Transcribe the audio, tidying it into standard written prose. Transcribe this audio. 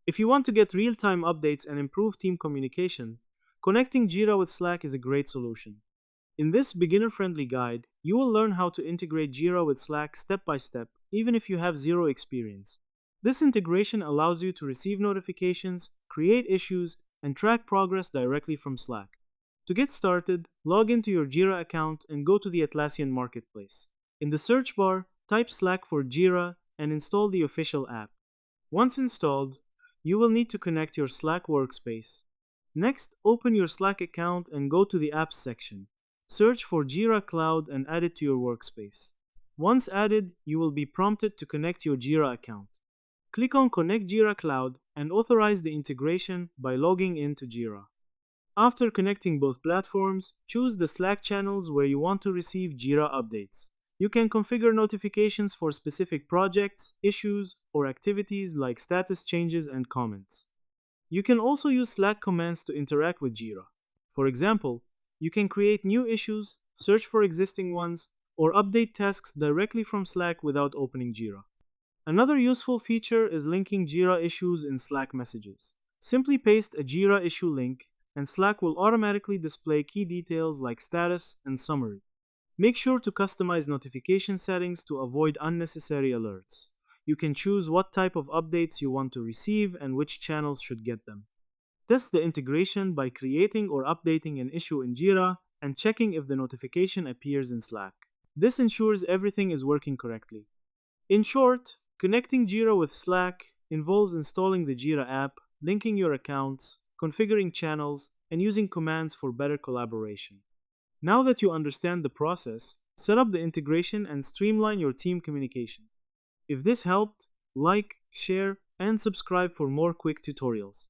If you want to get real-time updates and improve team communication, connecting Jira with Slack is a great solution. In this beginner-friendly guide, you will learn how to integrate Jira with Slack step by step, even if you have zero experience. This integration allows you to receive notifications, create issues, and track progress directly from Slack. To get started, log into your Jira account and go to the Atlassian Marketplace. In the search bar, type Slack for Jira and install the official app. Once installed, you will need to connect your Slack workspace. Next, open your Slack account and go to the Apps section. Search for Jira Cloud and add it to your workspace. Once added, you will be prompted to connect your Jira account. Click on Connect Jira Cloud and authorize the integration by logging into Jira. After connecting both platforms, choose the Slack channels where you want to receive Jira updates. You can configure notifications for specific projects, issues, or activities like status changes and comments. You can also use Slack commands to interact with Jira. For example, you can create new issues, search for existing ones, or update tasks directly from Slack without opening Jira. Another useful feature is linking Jira issues in Slack messages. Simply paste a Jira issue link, and Slack will automatically display key details like status and summary. Make sure to customize notification settings to avoid unnecessary alerts. You can choose what type of updates you want to receive and which channels should get them. Test the integration by creating or updating an issue in Jira and checking if the notification appears in Slack. This ensures everything is working correctly. In short, connecting Jira with Slack involves installing the Jira app, linking your accounts, configuring channels, and using commands for better collaboration. Now that you understand the process, set up the integration and streamline your team communication. If this helped, like, share, and subscribe for more quick tutorials.